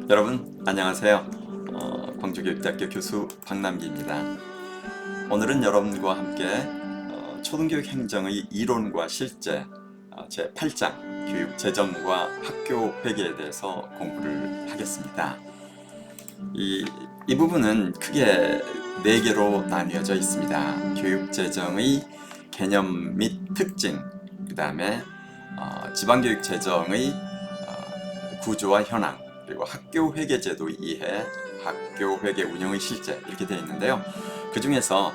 여러분 안녕하세요. 광주교육대학교 교수 박남기입니다. 오늘은 여러분과 함께 초등교육 행정의 이론과 실제 제 8장 교육 재정과 학교 회계에 대해서 공부를 하겠습니다. 이 부분은 크게 4개로 나뉘어져 있습니다. 교육 재정의 개념 및 특징, 그 다음에 지방교육 재정의 구조와 현황, 그리고 학교 회계 제도 이해, 학교 회계 운영의 실제 이렇게 되어 있는데요. 그 중에서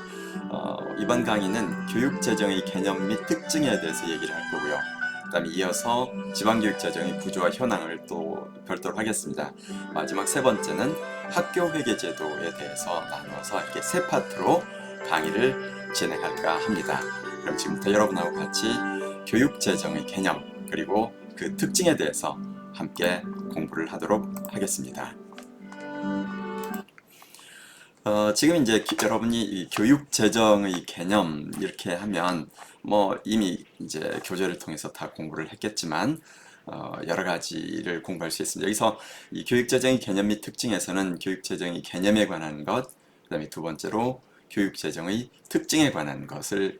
이번 강의는 교육 재정의 개념 및 특징에 대해서 얘기를 할 거고요. 그 다음에 이어서 지방교육 재정의 구조와 현황을 또 별도로 하겠습니다. 마지막 세 번째는 학교 회계 제도에 대해서 나누어서 이렇게 세 파트로 강의를 진행할까 합니다. 그럼 지금부터 여러분하고 같이 교육 재정의 개념 그리고 그 특징에 대해서 함께 공부를 하도록 하겠습니다. 지금 이제 여러분이 이 교육 재정의 개념 이렇게 하면 뭐 이미 이제 교재를 통해서 다 공부를 했겠지만 여러 가지를 공부할 수 있습니다. 여기서 이 교육 재정의 개념 및 특징에서는 교육 재정의 개념에 관한 것, 그다음에 두 번째로 교육 재정의 특징에 관한 것을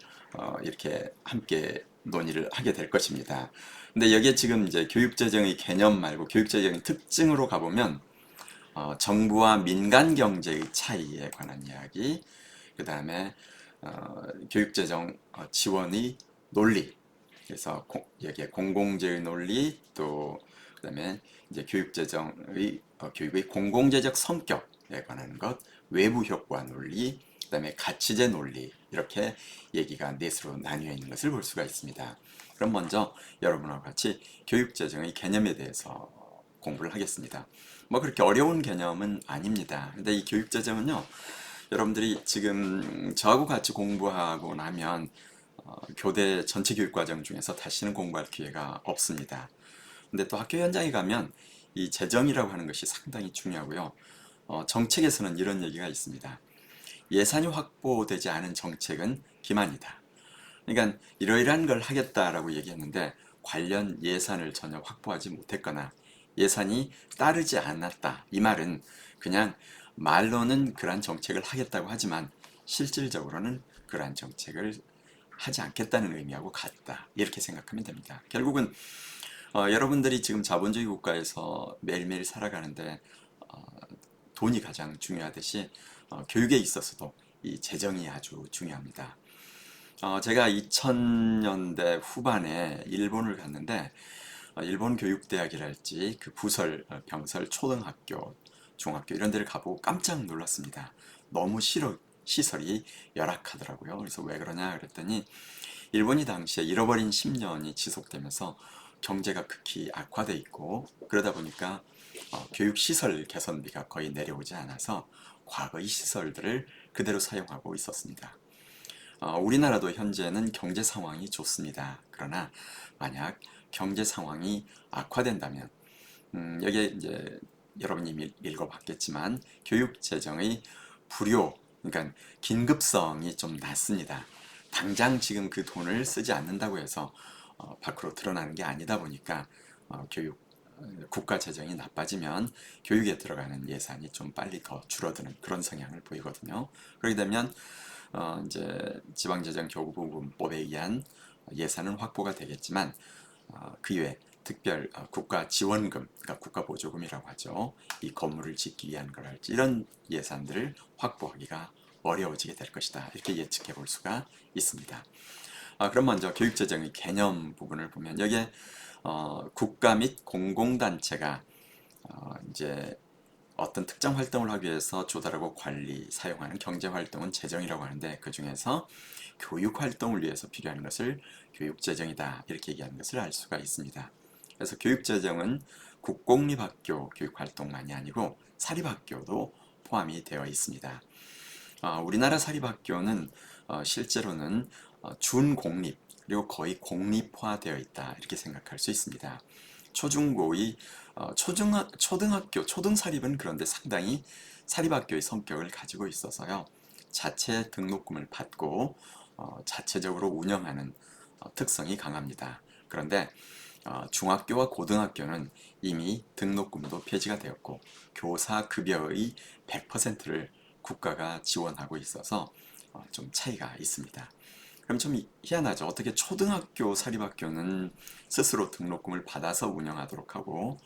이렇게 함께 논의를 하게 될 것입니다. 근데 여기에 지금 이제 교육 재정의 개념 말고 교육 재정의 특징으로 가보면 정부와 민간 경제의 차이에 관한 이야기, 그 다음에 교육재정 지원의 논리, 그래서 여기에 공공재의 논리, 또 그다음에 이제 교육재정의 교육의 공공재적 성격에 관한 것, 외부 효과 논리, 그다음에 가치재 논리 이렇게 얘기가 넷으로 나뉘어 있는 것을 볼 수가 있습니다. 그럼 먼저 여러분과 같이 교육재정의 개념에 대해서 공부를 하겠습니다. 뭐 그렇게 어려운 개념은 아닙니다. 근데 이 교육재정은요, 여러분들이 지금 저하고 같이 공부하고 나면 교대 전체 교육과정 중에서 다시는 공부할 기회가 없습니다. 근데 또 학교 현장에 가면 이 재정이라고 하는 것이 상당히 중요하고요. 정책에서는 이런 얘기가 있습니다. 예산이 확보되지 않은 정책은 기만이다. 그러니까 이러이러한 걸 하겠다라고 얘기했는데 관련 예산을 전혀 확보하지 못했거나 예산이 따르지 않았다. 이 말은 그냥 말로는 그러한 정책을 하겠다고 하지만 실질적으로는 그러한 정책을 하지 않겠다는 의미하고 같다. 이렇게 생각하면 됩니다. 결국은 여러분들이 지금 자본주의 국가에서 매일매일 살아가는데 어, 돈이 가장 중요하듯이 교육에 있어서도 이 재정이 아주 중요합니다. 제가 2000년대 후반에 일본을 갔는데 일본 교육대학이랄지 그 부설, 병설, 초등학교, 중학교 이런 데를 가보고 깜짝 놀랐습니다. 너무 시설이 열악하더라고요. 그래서 왜 그러냐 그랬더니 일본이 당시에 잃어버린 10년이 지속되면서 경제가 극히 악화돼 있고 그러다 보니까 교육시설 개선비가 거의 내려오지 않아서 과거의 시설들을 그대로 사용하고 있었습니다. 우리나라도 현재는 경제 상황이 좋습니다. 그러나 만약 경제 상황이 악화된다면 여기에 이제 여러분이 이미 읽어봤겠지만 교육 재정의 불요, 그러니까 긴급성이 좀 낮습니다. 당장 지금 그 돈을 쓰지 않는다고 해서 밖으로 드러나는 게 아니다 보니까 교육 국가 재정이 나빠지면 교육에 들어가는 예산이 좀 빨리 더 줄어드는 그런 성향을 보이거든요. 그렇게 되면 이제 지방재정교부금법에 의한 예산은 확보가 되겠지만 그 이외에 특별 국가 지원금, 그러니까 국가 보조금이라고 하죠. 이 건물을 짓기 위한 거랄지 이런 예산들을 확보하기가 어려워지게 될 것이다. 이렇게 예측해 볼 수가 있습니다. 그럼 먼저 교육재정의 개념 부분을 보면 여기에 국가 및 공공단체가 이제 어떤 특정 활동을 하기 위해서 조달하고 관리, 사용하는 경제활동은 재정이라고 하는데 그 중에서 교육활동을 위해서 필요한 것을 교육재정이다 이렇게 얘기하는 것을 알 수가 있습니다. 그래서 교육재정은 국공립학교 교육활동만이 아니고 사립학교도 포함이 되어 있습니다. 우리나라 사립학교는 실제로는 준공립 그리고 거의 공립화되어 있다 이렇게 생각할 수 있습니다. 초중고의 초등학교, 초등사립은 그런데 상당히 사립학교의 성격을 가지고 있어서요. 자체 등록금을 받고 자체적으로 운영하는 특성이 강합니다. 그런데 중학교와 고등학교는 이미 등록금도 폐지가 되었고 교사 급여의 100%를 국가가 지원하고 있어서 좀 차이가 있습니다. 그럼 좀 희한하죠. 어떻게 초등학교 사립학교는 스스로 등록금을 받아서 운영하도록 하고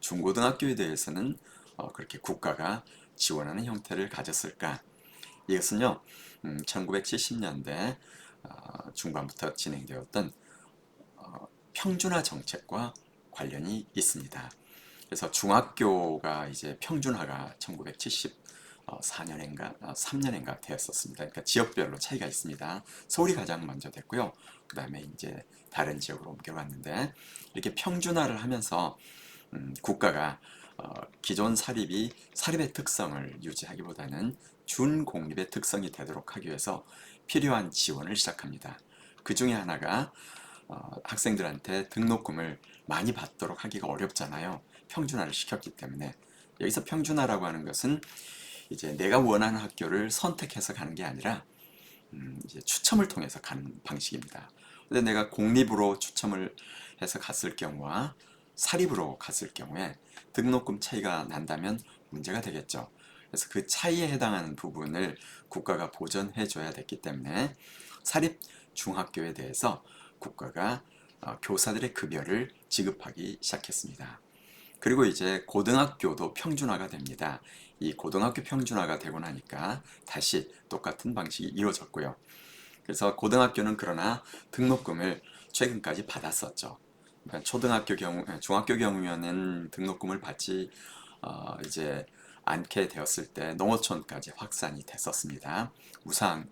중고등학교에 대해서는 그렇게 국가가 지원하는 형태를 가졌을까? 이것은요, 1970년대 중반부터 진행되었던 평준화 정책과 관련이 있습니다. 그래서 중학교가 이제 평준화가 1974년인가 3년인가 되었었습니다. 그러니까 지역별로 차이가 있습니다. 서울이 가장 먼저 됐고요. 그 다음에 이제 다른 지역으로 옮겨갔는데 이렇게 평준화를 하면서 국가가 기존 사립이 사립의 특성을 유지하기보다는 준공립의 특성이 되도록 하기 위해서 필요한 지원을 시작합니다. 그 중에 하나가 학생들한테 등록금을 많이 받도록 하기가 어렵잖아요. 평준화를 시켰기 때문에. 여기서 평준화라고 하는 것은 이제 내가 원하는 학교를 선택해서 가는 게 아니라 이제 추첨을 통해서 가는 방식입니다. 근데 내가 공립으로 추첨을 해서 갔을 경우와 사립으로 갔을 경우에 등록금 차이가 난다면 문제가 되겠죠. 그래서 그 차이에 해당하는 부분을 국가가 보전해 줘야 됐기 때문에 사립 중학교에 대해서 국가가 교사들의 급여를 지급하기 시작했습니다. 그리고 이제 고등학교도 평준화가 됩니다. 이 고등학교 평준화가 되고 나니까 다시 똑같은 방식이 이루어졌고요. 그래서 고등학교는 그러나 등록금을 최근까지 받았었죠. 그러니까 초등학교 경우, 중학교 경우에는 등록금을 받지 이제 않게 되었을 때 농어촌까지 확산이 됐었습니다. 우상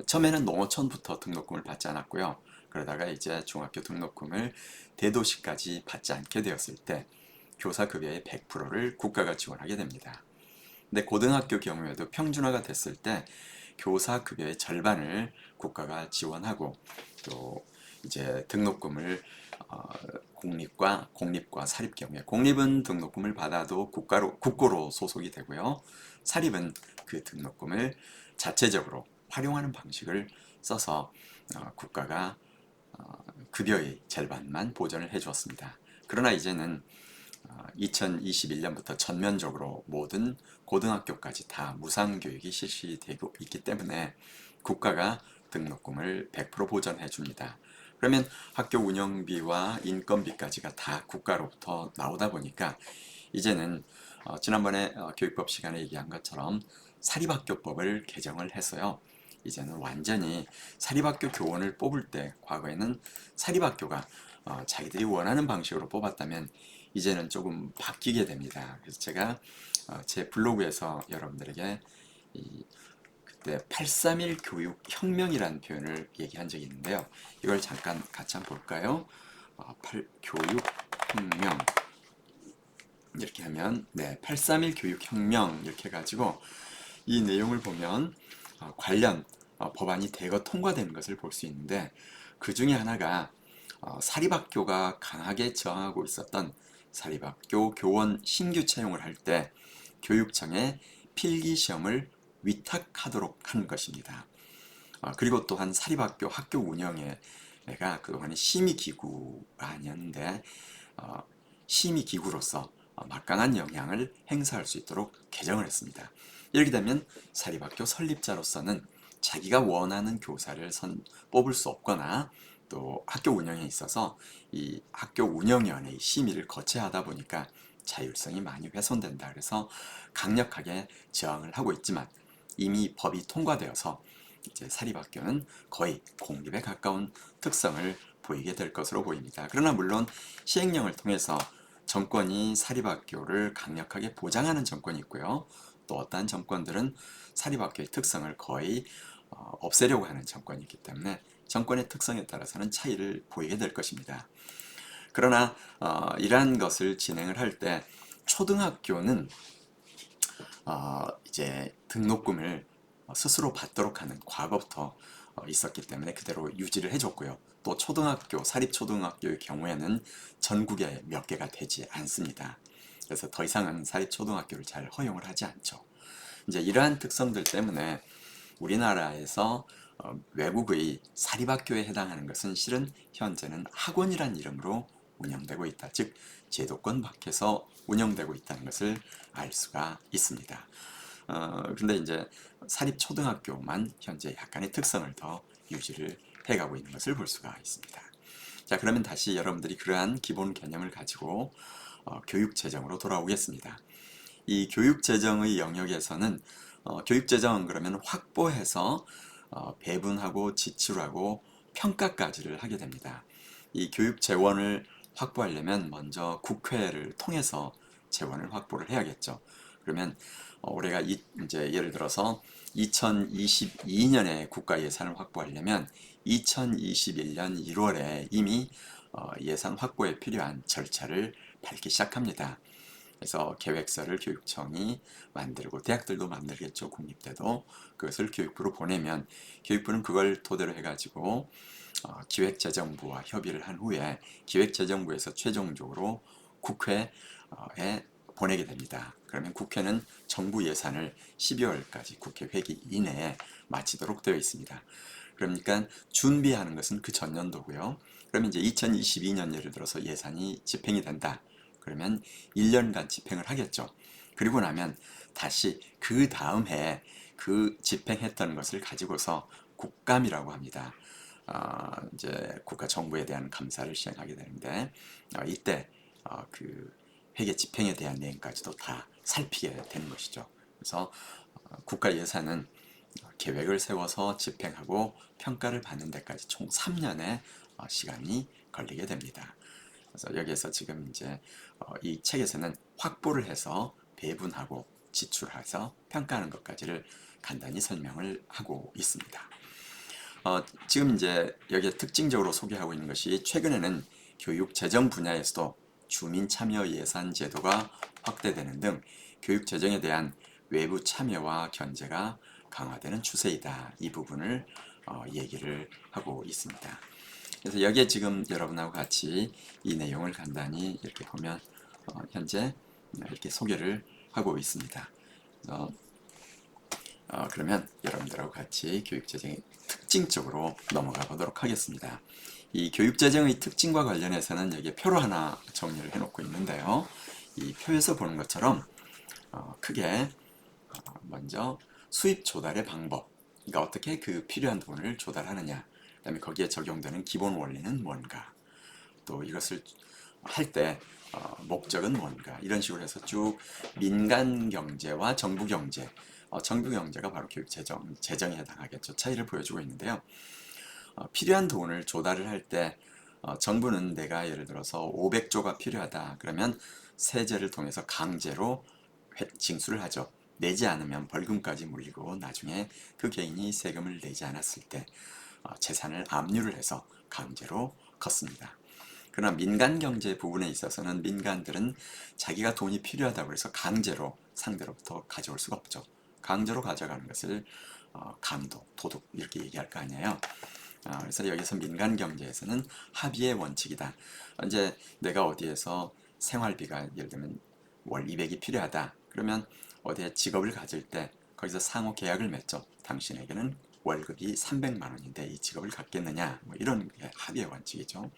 처음에는 농어촌부터 등록금을 받지 않았고요. 그러다가 이제 중학교 등록금을 대도시까지 받지 않게 되었을 때 교사급여의 100%를 국가가 지원하게 됩니다. 근데 고등학교 경우에도 평준화가 됐을 때 교사급여의 절반을 국가가 지원하고 또 이제 등록금을 공립과 사립 경우에 공립은 등록금을 받아도 국고로 소속이 되고요. 사립은 그 등록금을 자체적으로 활용하는 방식을 써서 국가가 급여의 절반만 보전을 해주었습니다. 그러나 이제는 2021년부터 전면적으로 모든 고등학교까지 다 무상교육이 실시되고 있기 때문에 국가가 등록금을 100% 보전해 줍니다. 그러면 학교 운영비와 인건비까지가 다 국가로부터 나오다 보니까 이제는 지난번에 교육법 시간에 얘기한 것처럼 사립학교법을 개정을 해서요. 이제는 완전히 사립학교 교원을 뽑을 때 과거에는 사립학교가 자기들이 원하는 방식으로 뽑았다면 이제는 조금 바뀌게 됩니다. 그래서 제가 제 블로그에서 여러분들에게 그때 831 교육혁명이라는 표현을 얘기한 적이 있는데요. 이걸 잠깐 같이 한번 볼까요? 교육혁명 이렇게 하면 831 교육혁명 이렇게 해가지고 이 내용을 보면 관련 법안이 대거 통과되는 것을 볼 수 있는데 그 중에 하나가 사립학교가 강하게 저항하고 있었던 사립학교 교원 신규 채용을 할 때 교육청에 필기시험을 위탁하도록 한 것입니다. 그리고 또한 사립학교 학교 운영에 내가 그동안에 심의기구가 아니었는데 심의기구로서 막강한 영향을 행사할 수 있도록 개정을 했습니다. 이렇게 되면 사립학교 설립자로서는 자기가 원하는 교사를 뽑을 수 없거나 또 학교 운영에 있어서 이 학교 운영위원회의 심의를 거쳐야 하다 보니까 자율성이 많이 훼손된다. 그래서 강력하게 저항을 하고 있지만 이미 법이 통과되어서 이제 사립학교는 거의 공립에 가까운 특성을 보이게 될 것으로 보입니다. 그러나 물론 시행령을 통해서 정권이 사립학교를 강력하게 보장하는 정권이 있고요. 또 어떠한 정권들은 사립학교의 특성을 거의 없애려고 하는 정권이 있기 때문에 정권의 특성에 따라서는 차이를 보이게 될 것입니다. 그러나 이러한 것을 진행을 할 때 초등학교는 이제 등록금을 스스로 받도록 하는 과거부터 있었기 때문에 그대로 유지를 해줬고요. 또 초등학교, 사립초등학교의 경우에는 전국에 몇 개가 되지 않습니다. 그래서 더 이상은 사립초등학교를 잘 허용을 하지 않죠. 이제 이러한 특성들 때문에 우리나라에서 외국의 사립학교에 해당하는 것은 실은 현재는 학원이란 이름으로 운영되고 있다. 즉 제도권 밖에서 운영되고 있다는 것을 알 수가 있습니다. 근데 이제 사립 초등학교만 현재 약간의 특성을 더 유지를 해가고 있는 것을 볼 수가 있습니다. 자, 그러면 다시 여러분들이 그러한 기본 개념을 가지고 교육재정으로 돌아오겠습니다. 이 교육재정의 영역에서는 교육재정 그러면 확보해서 배분하고 지출하고 평가까지를 하게 됩니다. 이 교육 재원을 확보하려면 먼저 국회를 통해서 재원을 확보를 해야겠죠. 그러면 올해가 이제 예를 들어서 2022년에 국가 예산을 확보하려면 2021년 1월에 이미 예산 확보에 필요한 절차를 밟기 시작합니다. 그래서 계획서를 교육청이 만들고 대학들도 만들겠죠. 국립대도 그것을 교육부로 보내면 교육부는 그걸 토대로 해가지고 기획재정부와 협의를 한 후에 기획재정부에서 최종적으로 국회에 보내게 됩니다. 그러면 국회는 정부 예산을 12월까지 국회 회기 이내에 마치도록 되어 있습니다. 그러니까 준비하는 것은 그 전년도고요. 그러면 이제 2022년 예를 들어서 예산이 집행이 된다. 그러면 1년간 집행을 하겠죠. 그리고 나면 다시 그 다음 해에 그 집행했던 것을 가지고서 국감이라고 합니다. 이제 국가 정부에 대한 감사를 시행하게 되는데 이때 그 회계 집행에 대한 내용까지도 다 살피게 되는 것이죠. 그래서 국가 예산은 계획을 세워서 집행하고 평가를 받는 데까지 총 3년의 시간이 걸리게 됩니다. 그래서 여기에서 지금 이제 이 책에서는 확보를 해서 배분하고 지출해서 평가하는 것까지를 간단히 설명을 하고 있습니다. 지금 이제 여기에 특징적으로 소개하고 있는 것이 최근에는 교육 재정 분야에서도 주민 참여 예산 제도가 확대되는 등 교육 재정에 대한 외부 참여와 견제가 강화되는 추세이다. 이 부분을 얘기를 하고 있습니다. 그래서 여기에 지금 여러분하고 같이 이 내용을 간단히 이렇게 보면 현재 이렇게 소개를 하고 있습니다. 그러면 여러분들하고 같이 교육재정의 특징적으로 넘어가 보도록 하겠습니다. 이 교육재정의 특징과 관련해서는 여기에 표로 하나 정리를 해놓고 있는데요. 이 표에서 보는 것처럼 크게 먼저 수입 조달의 방법, 그러니까 어떻게 그 필요한 돈을 조달하느냐, 그 다음에 거기에 적용되는 기본 원리는 뭔가, 또 이것을 할 때 목적은 뭔가, 이런 식으로 해서 쭉 민간 경제와 정부 경제, 정부 경제가 바로 교육 재정에 해당하겠죠. 차이를 보여주고 있는데요. 필요한 돈을 조달을 할 때 정부는 내가 예를 들어서 500조가 필요하다. 그러면 세제를 통해서 강제로 징수를 하죠. 내지 않으면 벌금까지 물리고 나중에 그 개인이 세금을 내지 않았을 때 재산을 압류를 해서 강제로 걷습니다. 그러나 민간 경제 부분에 있어서는 민간들은 자기가 돈이 필요하다고 해서 강제로 상대로부터 가져올 수가 없죠. 강제로 가져가는 것을 강도, 도둑 이렇게 얘기할 거 아니에요. 그래서 여기서 민간 경제에서는 합의의 원칙이다. 이제 내가 어디에서 생활비가 예를 들면 월 200이 필요하다. 그러면 어디에 직업을 가질 때 거기서 상호 계약을 맺죠. 당신에게는 월급이 300만 원인데 이 직업을 갖겠느냐, 뭐 이런 게 합의의 원칙이죠.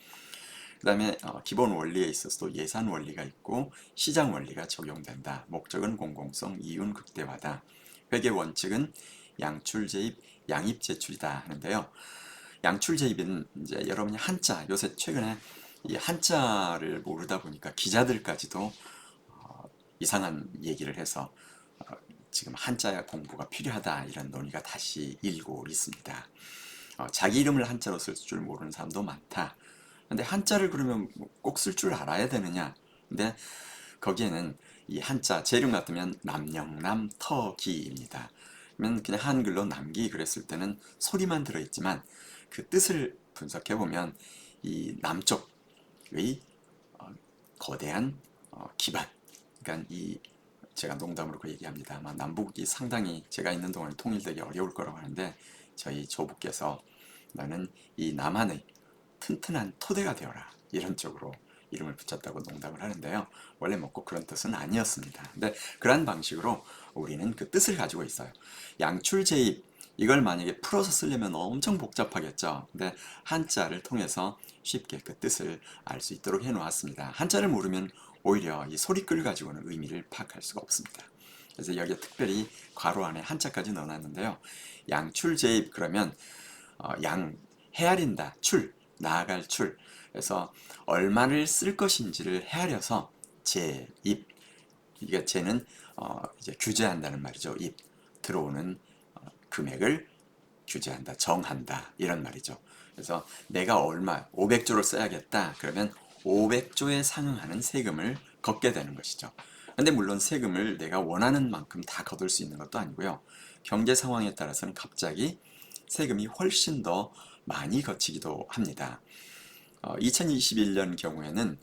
그 다음에 기본 원리에 있어서도 예산 원리가 있고 시장 원리가 적용된다. 목적은 공공성, 이윤 극대화다. 회계 원칙은 양출 재입, 양입 제출이다 하는데요. 양출 재입은 이제 여러분이 한자, 요새 최근에 이 한자를 모르다 보니까 기자들까지도 이상한 얘기를 해서 지금 한자 공부가 필요하다 이런 논의가 다시 일고 있습니다. 자기 이름을 한자로 쓸 줄 모르는 사람도 많다. 근데 한자를 그러면 꼭 쓸 줄 알아야 되느냐? 근데 거기에는 이 한자 제 이름 같으면 남영남 터기입니다. 그러면 그냥 한글로 남기 그랬을 때는 소리만 들어있지만 그 뜻을 분석해 보면 이 남쪽의 거대한 기반, 그러니까 이 제가 농담으로 그 얘기합니다. 아마 남북이 상당히 제가 있는 동안에 통일되기 어려울 거라고 하는데 저희 조부께서 나는 이 남한의 튼튼한 토대가 되어라 이런 쪽으로 이름을 붙였다고 농담을 하는데요. 원래 뭐 꼭 그런 뜻은 아니었습니다. 근데 그러한 방식으로 우리는 그 뜻을 가지고 있어요. 양출재입 이걸 만약에 풀어서 쓰려면 엄청 복잡하겠죠. 근데 한자를 통해서 쉽게 그 뜻을 알 수 있도록 해 놓았습니다. 한자를 모르면 오히려 이 소리글 가지고는 의미를 파악할 수가 없습니다. 그래서 여기에 특별히 괄호 안에 한자까지 넣어놨는데요. 양출제입 그러면 양 헤아린다, 출 나아갈 출. 그래서 얼마를 쓸 것인지를 헤아려서 제입. 이게 제는 이제 규제한다는 말이죠. 입 들어오는 금액을 규제한다, 정한다 이런 말이죠. 그래서 내가 얼마 500조를 써야겠다 그러면 500조에 상응하는 세금을 걷게 되는 것이죠. 근데 물론 세금을 내가 원하는 만큼 다 거둘 수 있는 것도 아니고요. 경제 상황에 따라서는 갑자기 세금이 훨씬 더 많이 거치기도 합니다. 2021년 경우에는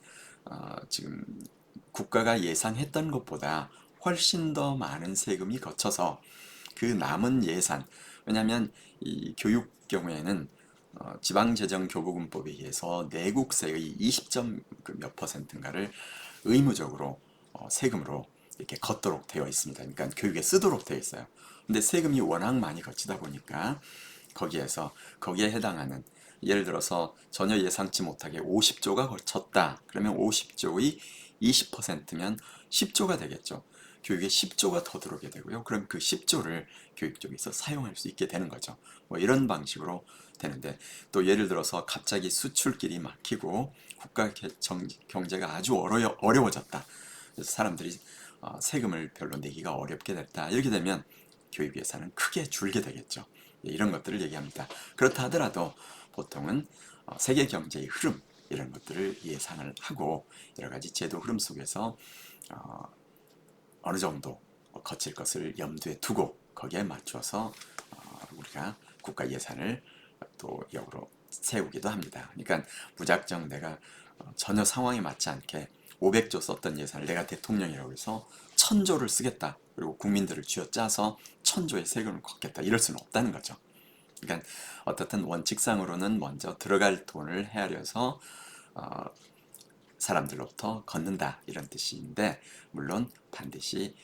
지금 국가가 예상했던 것보다 훨씬 더 많은 세금이 거쳐서 그 남은 예산, 왜냐하면 이 교육 경우에는 지방재정교부금법에 의해서 내국세의 20점 몇 퍼센트인가를 의무적으로 세금으로 이렇게 걷도록 되어 있습니다. 그러니까 교육에 쓰도록 되어 있어요. 근데 세금이 워낙 많이 거치다 보니까 거기에 해당하는 예를 들어서 전혀 예상치 못하게 50조가 거쳤다. 그러면 50조의 20%면 10조가 되겠죠. 교육에 10조가 더 들어오게 되고요. 그럼 그 10조를 교육 쪽에서 사용할 수 있게 되는 거죠. 뭐 이런 방식으로 되는데 또 예를 들어서 갑자기 수출길이 막히고 국가 경제가 아주 어려워졌다. 그래서 사람들이 세금을 별로 내기가 어렵게 됐다. 이렇게 되면 교육 예산은 크게 줄게 되겠죠. 이런 것들을 얘기합니다. 그렇다 하더라도 보통은 세계 경제의 흐름 이런 것들을 예상을 하고 여러 가지 제도 흐름 속에서 어느 정도 거칠 것을 염두에 두고 거기에 맞춰서 우리가 국가 예산을 또 역으로 세우기도 합니다. 그러니까 무작정 내가 전혀 상황에 맞지 않게 500조 썼던 예산을 내가 대통령이라고 해서 1000조를 쓰겠다. 그리고 국민들을 쥐어짜서 1000조의 세금을 걷겠다. 이럴 수는 없다는 거죠. 그러니까 어떻든 원칙상으로는 먼저 들어갈 돈을 헤아려서 사람들로부터 걷는다 이런 뜻인데 물론 반드시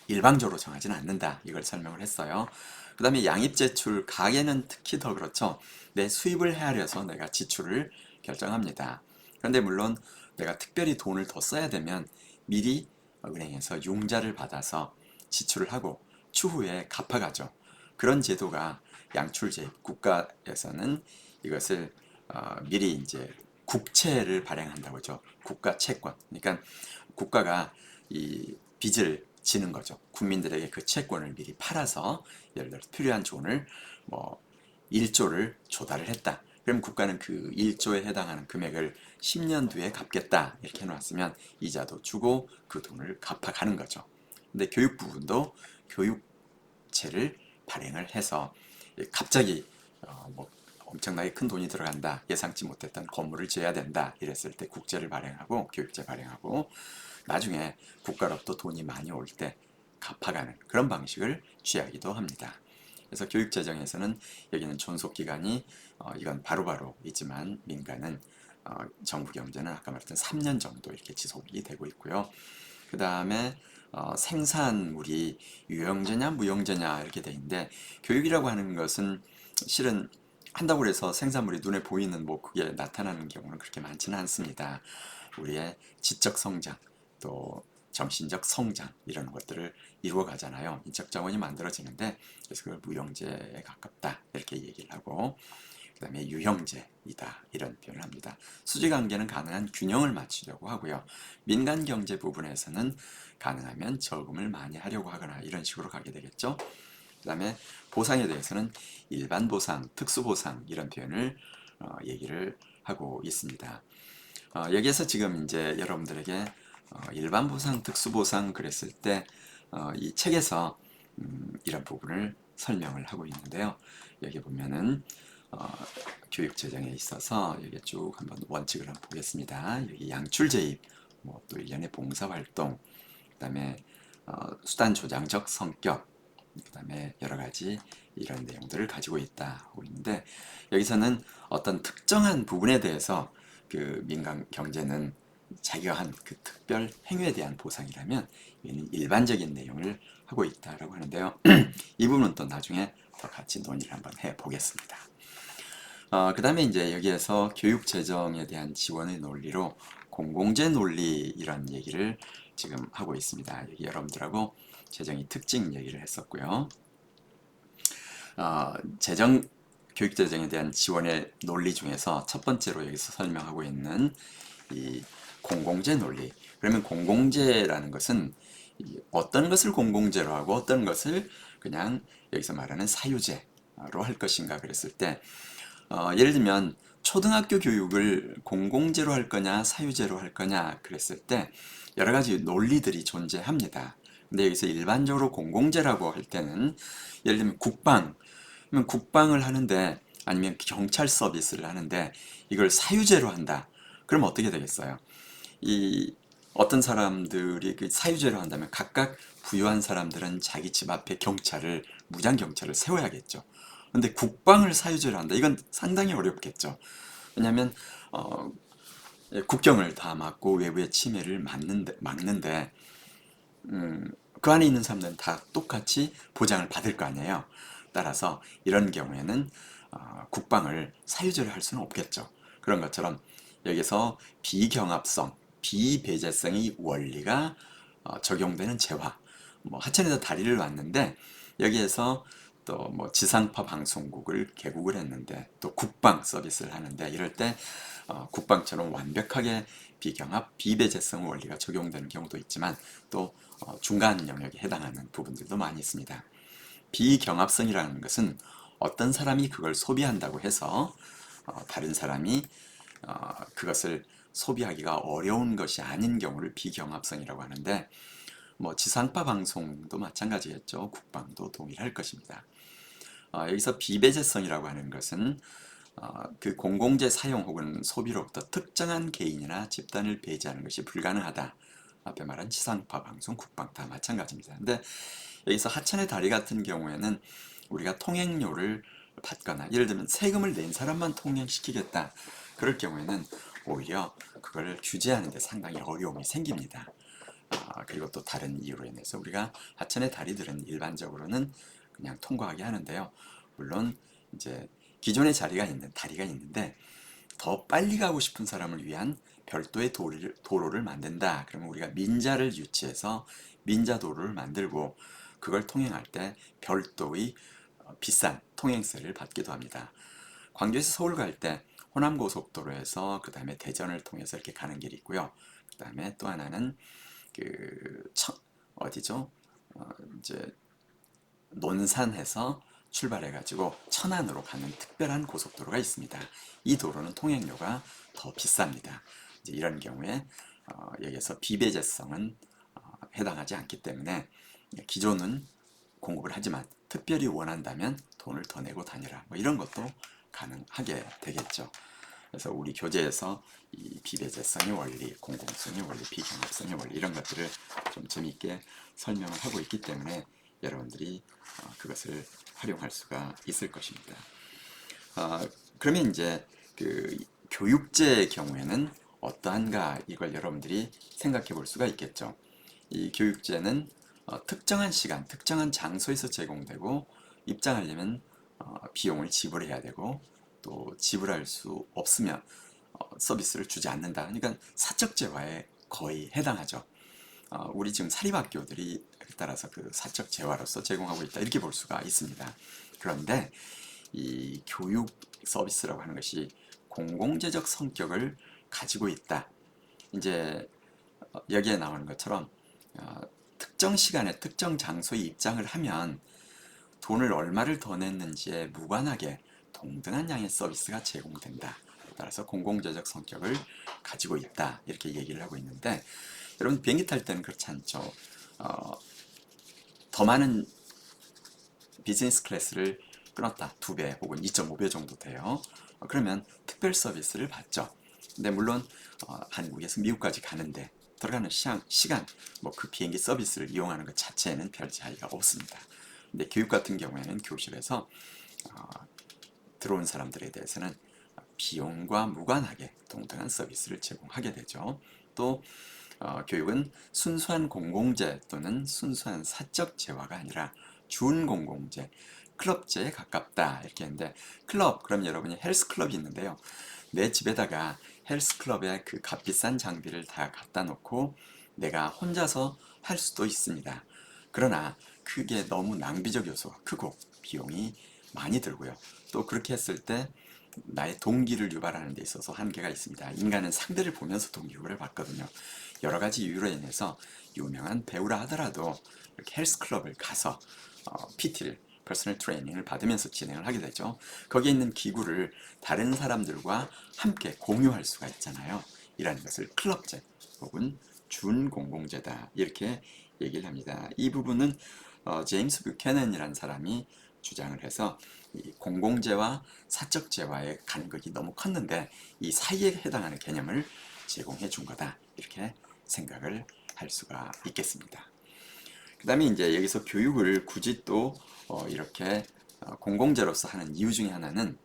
일방적으로 정하지는 않는다 이걸 설명을 했어요. 그 다음에 양입재출 가계는 특히 더 그렇죠. 내 수입을 헤아려서 내가 지출을 결정합니다. 그런데 물론 내가 특별히 돈을 더 써야 되면 미리 은행에서 융자를 받아서 지출을 하고 추후에 갚아가죠. 그런 제도가 양출제 국가에서는 이것을 미리 이제 국채를 발행한다고 하죠. 국가 채권. 그러니까 국가가 이 빚을 지는 거죠. 국민들에게 그 채권을 미리 팔아서 예를 들어 필요한 돈을 뭐 1조를 조달을 했다. 그럼 국가는 그 1조에 해당하는 금액을 10년 뒤에 갚겠다. 이렇게 해놨으면 이자도 주고 그 돈을 갚아가는 거죠. 근데 교육 부분도 교육채를 발행을 해서 갑자기 뭐 엄청나게 큰 돈이 들어간다. 예상치 못했던 건물을 지어야 된다. 이랬을 때 국채를 발행하고 교육채 발행하고 나중에 국가로부터 돈이 많이 올 때 갚아가는 그런 방식을 취하기도 합니다. 그래서 교육재정에서는 여기는 존속기간이 이건 바로바로 있지만 민간은 정부 경제는 아까 말했던 3년 정도 이렇게 지속이 되고 있고요. 그 다음에 생산물이 유형제냐 무형제냐 이렇게 돼 있는데 교육이라고 하는 것은 실은 한다고 해서 생산물이 눈에 보이는 뭐 그게 나타나는 경우는 그렇게 많지는 않습니다. 우리의 지적 성장 또 정신적 성장 이런 것들을 이루어 가잖아요. 인적 자원이 만들어지는데 그래서 그걸 무형제에 가깝다 이렇게 얘기를 하고 그 다음에 유형제이다 이런 표현을 합니다. 수지관계는 가능한 균형을 맞추려고 하고요. 민간 경제 부분에서는 가능하면 저금을 많이 하려고 하거나 이런 식으로 가게 되겠죠. 그 다음에 보상에 대해서는 일반 보상, 특수 보상 이런 표현을 얘기를 하고 있습니다. 여기에서 지금 이제 여러분들에게 일반 보상, 특수 보상 그랬을 때 이 책에서 이런 부분을 설명을 하고 있는데요. 여기 보면은 교육 재정에 있어서 여기 쭉 한번 원칙을 한번 보겠습니다. 여기 양출제입, 뭐 또 일련의 봉사활동, 그 다음에 수단 조장적 성격, 그 다음에 여러 가지 이런 내용들을 가지고 있다 하고 있는데 여기서는 어떤 특정한 부분에 대해서 그 민간 경제는 자기가 한 그 특별 행위에 대한 보상이라면 얘는 일반적인 내용을 하고 있다라고 하는데요. 이 부분은 또 나중에 더 같이 논의를 한번 해보겠습니다. 그 다음에 이제 여기에서 교육 재정에 대한 지원의 논리로 공공재 논리 이런 얘기를 지금 하고 있습니다. 여기 여러분들하고 재정의 특징 얘기를 했었고요. 교육 재정에 대한 지원의 논리 중에서 첫 번째로 여기서 설명하고 있는 이 공공재 논리. 그러면 공공재라는 것은 어떤 것을 공공재로 하고 어떤 것을 그냥 여기서 말하는 사유재로 할 것인가 그랬을 때 예를 들면 초등학교 교육을 공공재로 할 거냐 사유재로 할 거냐 그랬을 때 여러 가지 논리들이 존재합니다. 근데 여기서 일반적으로 공공재라고 할 때는 예를 들면 국방을 하는데 아니면 경찰 서비스를 하는데 이걸 사유재로 한다. 그럼 어떻게 되겠어요? 이 어떤 사람들이 그 사유재로 한다면 각각 부유한 사람들은 자기 집 앞에 무장 경찰을 세워야겠죠. 근데 국방을 사유재로 한다. 이건 상당히 어렵겠죠. 왜냐하면 국경을 다 막고 외부의 침해를 막는데 그 안에 있는 사람들은 다 똑같이 보장을 받을 거 아니에요. 따라서 이런 경우에는 국방을 사유재로 할 수는 없겠죠. 그런 것처럼 여기서 비경합성, 비배제성의 원리가 적용되는 재화. 뭐 하천에서 다리를 놨는데 여기에서 또 뭐 지상파 방송국을 개국을 했는데 또 국방 서비스를 하는데 이럴 때 국방처럼 완벽하게 비경합, 비배제성 원리가 적용되는 경우도 있지만 또 중간 영역에 해당하는 부분들도 많이 있습니다. 비경합성이라는 것은 어떤 사람이 그걸 소비한다고 해서 다른 사람이 그것을 소비하기가 어려운 것이 아닌 경우를 비경합성이라고 하는데 뭐 지상파 방송도 마찬가지겠죠. 국방도 동일할 것입니다. 여기서 비배제성이라고 하는 것은 그 공공재 사용 혹은 소비로부터 특정한 개인이나 집단을 배제하는 것이 불가능하다. 앞에 말한 지상파 방송, 국방 다 마찬가지입니다. 근데 여기서 하천의 다리 같은 경우에는 우리가 통행료를 받거나 예를 들면 세금을 낸 사람만 통행시키겠다. 그럴 경우에는 오히려 그걸 규제하는 데 상당히 어려움이 생깁니다. 그리고 또 다른 이유로 인해서 우리가 하천의 다리들은 일반적으로는 그냥 통과하게 하는데요. 물론 이제 기존의 다리가 있는데 더 빨리 가고 싶은 사람을 위한 별도의 도로를 만든다. 그러면 우리가 민자를 유치해서 민자도로를 만들고 그걸 통행할 때 별도의 비싼 통행세를 받기도 합니다. 광주에서 서울 갈 때 호남고속도로에서 그 다음에 대전을 통해서 이렇게 가는 길이 있고요. 그 다음에 또 하나는 어디죠? 이제 논산에서 출발해가지고 천안으로 가는 특별한 고속도로가 있습니다. 이 도로는 통행료가 더 비쌉니다. 이제 이런 경우에 여기서 비배제성은 해당하지 않기 때문에 기존은 공급을 하지만 특별히 원한다면 돈을 더 내고 다니라. 뭐 이런 것도 가능하게 되겠죠. 그래서 우리 교재에서 이 비배제성의 원리, 공공성의 원리, 비경합성의 원리 이런 것들을 좀 재미있게 설명을 하고 있기 때문에 여러분들이 그것을 활용할 수가 있을 것입니다. 그러면 이제 그 교육제의 경우에는 어떠한가 이걸 여러분들이 생각해 볼 수가 있겠죠. 이 교육제는 특정한 시간, 특정한 장소에서 제공되고 입장하려면 비용을 지불해야 되고 또 지불할 수 없으면 서비스를 주지 않는다. 그러니까 사적 재화에 거의 해당하죠. 우리 지금 사립학교들이 따라서 그 사적 재화로서 제공하고 있다 이렇게 볼 수가 있습니다. 그런데 이 교육 서비스라고 하는 것이 공공재적 성격을 가지고 있다. 이제 여기에 나오는 것처럼 특정 시간에 특정 장소에 입장을 하면 돈을 얼마를 더 냈는지에 무관하게 동등한 양의 서비스가 제공된다. 따라서 공공재적 성격을 가지고 있다. 이렇게 얘기를 하고 있는데 여러분 비행기 탈 때는 그렇지 않죠. 더 많은 비즈니스 클래스를 끊었다. 2배 혹은 2.5배 정도 돼요. 그러면 특별 서비스를 받죠. 근데 물론 한국에서 미국까지 가는데 들어가는 시간, 뭐 그 비행기 서비스를 이용하는 것 자체에는 별 차이가 없습니다. 근데 교육 같은 경우에는 교실에서 들어온 사람들에 대해서는 비용과 무관하게 동등한 서비스를 제공하게 되죠. 또 교육은 순수한 공공재 또는 순수한 사적 재화가 아니라 준공공재, 클럽제에 가깝다 이렇게 했는데, 클럽 그럼 여러분이 헬스클럽이 있는데요. 내 집에다가 헬스클럽에 그 값비싼 장비를 다 갖다 놓고 내가 혼자서 할 수도 있습니다. 그러나 그게 너무 낭비적 요소가 크고 비용이 많이 들고요. 또 그렇게 했을 때 나의 동기를 유발하는 데 있어서 한계가 있습니다. 인간은 상대를 보면서 동기부여를 받거든요. 여러 가지 이유로 인해서 유명한 배우라 하더라도 이렇게 헬스클럽을 가서 PT를 퍼스널 트레이닝을 받으면서 진행을 하게 되죠. 거기에 있는 기구를 다른 사람들과 함께 공유할 수가 있잖아요. 이라는 것을 클럽제 혹은 준공공재다 이렇게 얘기를 합니다. 이 부분은 제임스 뷰캐넌이라는 사람이 주장을 해서 이 공공재와 사적재와의 간극이 너무 컸는데 이 사이에 해당하는 개념을 제공해 준 거다 이렇게 생각을 할 수가 있겠습니다. 그 다음에 이제 여기서 교육을 굳이 또 이렇게 공공재로서 하는 이유 중에 하나는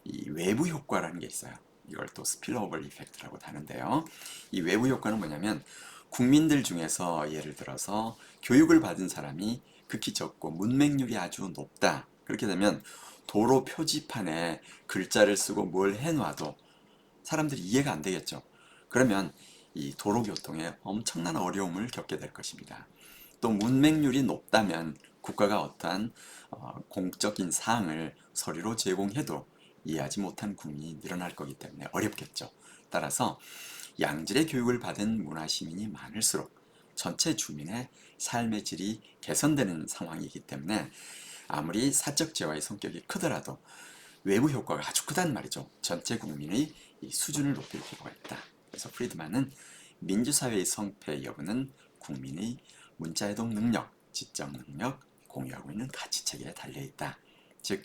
이 외부 효과라는 게 있어요. 이걸 또 스필오버 이펙트라고 하는데요. 이 외부 효과는 뭐냐면 국민들 중에서 예를 들어서 교육을 받은 사람이 극히 적고 문맹률이 아주 높다. 그렇게 되면 도로 표지판에 글자를 쓰고 뭘 해놔도 사람들이 이해가 안 되겠죠. 그러면 이 도로교통에 엄청난 어려움을 겪게 될 것입니다. 또 문맹률이 높다면 국가가 어떠한 공적인 사항을 서류로 제공해도 이해하지 못한 국민이 늘어날 거기 때문에 어렵겠죠. 따라서 양질의 교육을 받은 문화시민이 많을수록 전체 주민의 삶의 질이 개선되는 상황이기 때문에 아무리 사적 재화의 성격이 크더라도 외부 효과가 아주 크단 말이죠. 전체 국민의 이 수준을 높일 필요가 있다. 그래서 프리드만은 민주사회의 성패 여부는 국민의 문자해독 능력, 지적 능력, 공유하고 있는 가치체계에 달려있다. 즉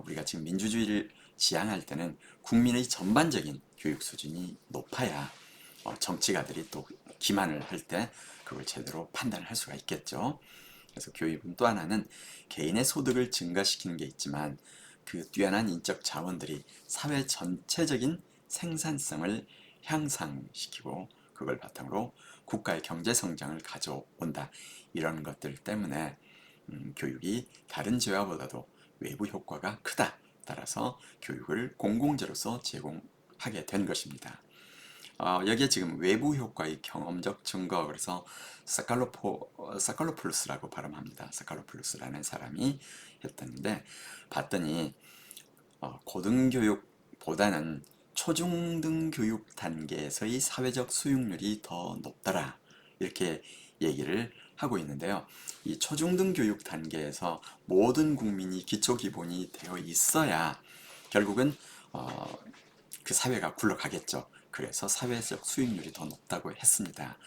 우리가 지금 민주주의를 지향할 때는 국민의 전반적인 교육 수준이 높아야 정치가들이 또 기만을 할 때 그걸 제대로 판단을 할 수가 있겠죠. 그래서 교육은 또 하나는 개인의 소득을 증가시키는 게 있지만 그 뛰어난 인적 자원들이 사회 전체적인 생산성을 향상시키고 그걸 바탕으로 국가의 경제 성장을 가져온다. 이런 것들 때문에 교육이 다른 재화보다도 외부 효과가 크다. 따라서 교육을 공공재로서 제공하게 된 것입니다. 여기에 지금 외부 효과의 경험적 증거, 그래서 사칼로폴로스라고 발음합니다. 사칼로폴로스라는 사람이 했던데 봤더니 고등교육보다는 초중등 교육 단계에서의 사회적 수용률이 더 높더라 이렇게 얘기를 하고 있는데요. 이 초중등 교육 단계에서 모든 국민이 기초 기본이 되어 있어야 결국은 그 사회가 굴러가겠죠. 그래서 사회적 수익률이 더 높다고 했습니다.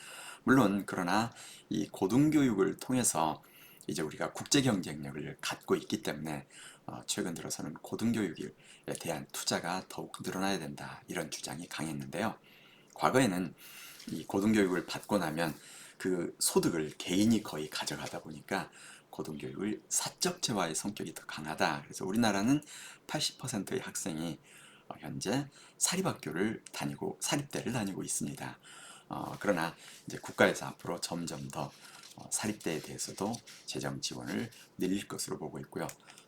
물론 그러나 이 고등교육을 통해서 이제 우리가 국제 경쟁력을 갖고 있기 때문에 최근 들어서는 고등교육에 대한 투자가 더욱 늘어나야 된다 이런 주장이 강했는데요. 과거에는 이 고등교육을 받고 나면 그 소득을 개인이 거의 가져가다 보니까 고등교육을 사적재화의 성격이 더 강하다. 그래서 우리나라는 80%의 학생이 현재 사립학교를 다니고 사립대를 다니고 있습니다. 그러나 이제 국가에서 앞으로 점점 더 사립대에 대해서도 재정 지원을 늘릴 것으로 보고 있고요.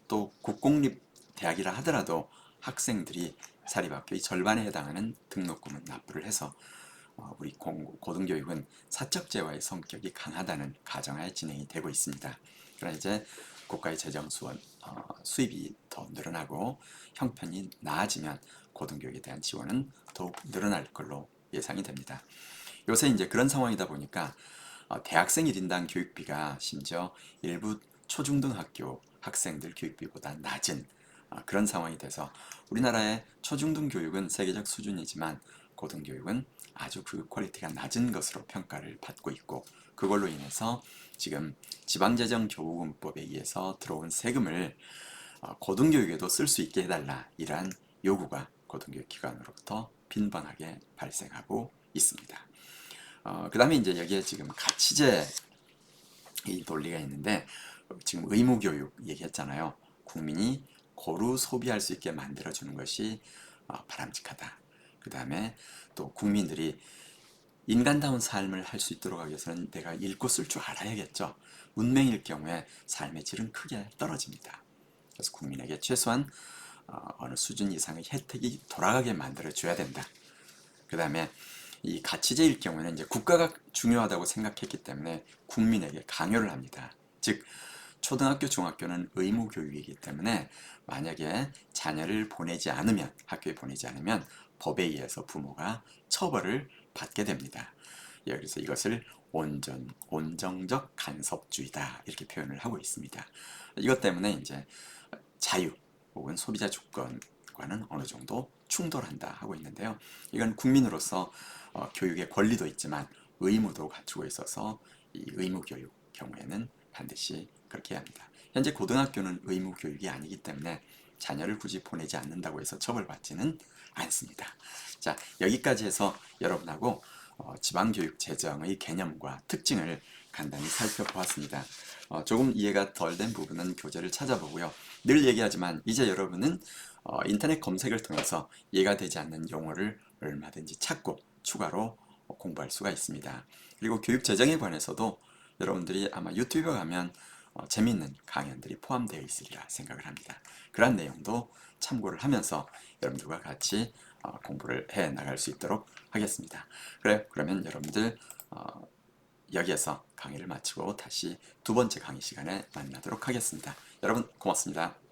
또 국공립 대학이라 하더라도 학생들이 사립학교의 절반에 해당하는 등록금은 납부를 해서 우리 고등교육은 사적재화의 성격이 강하다는 가정하에 진행이 되고 있습니다. 그러나 이제 국가의 재정 수입이 더 늘어나고 형편이 나아지면 고등교육에 대한 지원은 더욱 늘어날 걸로 예상이 됩니다. 요새 이제 그런 상황이다 보니까 대학생 1인당 교육비가 심지어 일부 초중등 학교 학생들 교육비보다 낮은 그런 상황이 돼서 우리나라의 초중등 교육은 세계적 수준이지만 고등교육은 아주 그 퀄리티가 낮은 것으로 평가를 받고 있고 그걸로 인해서 지금 지방재정교부금법에 의해서 들어온 세금을 고등교육에도 쓸 수 있게 해달라 이러한 요구가 고등교육 기관으로부터 빈번하게 발생하고 있습니다. 그 다음에 이제 여기에 지금 가치제 이 논리가 있는데 지금 의무교육 얘기했잖아요. 국민이 고루 소비할 수 있게 만들어주는 것이 바람직하다. 그 다음에 또 국민들이 인간다운 삶을 할 수 있도록 하기 위해서는 내가 읽고 쓸 줄 알아야겠죠. 문맹일 경우에 삶의 질은 크게 떨어집니다. 그래서 국민에게 최소한 어느 수준 이상의 혜택이 돌아가게 만들어 줘야 된다. 그 다음에 이 가치제일 경우에는 이제 국가가 중요하다고 생각했기 때문에 국민에게 강요를 합니다. 즉 초등학교, 중학교는 의무 교육이기 때문에 만약에 자녀를 보내지 않으면, 학교에 보내지 않으면 법에 의해서 부모가 처벌을 받게 됩니다. 예, 그래서 이것을 온정적 간섭주의다 이렇게 표현을 하고 있습니다. 이것 때문에 이제 자유 혹은 소비자 주권과는 어느 정도 충돌한다 하고 있는데요. 이건 국민으로서 교육의 권리도 있지만 의무도 갖추고 있어서 이 의무 교육 경우에는 반드시 그렇게 해야 합니다. 현재 고등학교는 의무 교육이 아니기 때문에 자녀를 굳이 보내지 않는다고 해서 처벌받지는 않습니다. 자, 여기까지 해서 여러분하고 지방교육 재정의 개념과 특징을 간단히 살펴보았습니다. 조금 이해가 덜 된 부분은 교재를 찾아보고요. 늘 얘기하지만 이제 여러분은 인터넷 검색을 통해서 이해가 되지 않는 용어를 얼마든지 찾고 추가로 공부할 수가 있습니다. 그리고 교육 재정에 관해서도 여러분들이 아마 유튜브에 가면 재미있는 강연들이 포함되어 있으리라 생각을 합니다. 그런 내용도 참고를 하면서 여러분들과 같이 공부를 해 나갈 수 있도록 하겠습니다. 그러면 여러분들 여기에서 강의를 마치고 다시 두 번째 강의 시간에 만나도록 하겠습니다. 여러분 고맙습니다.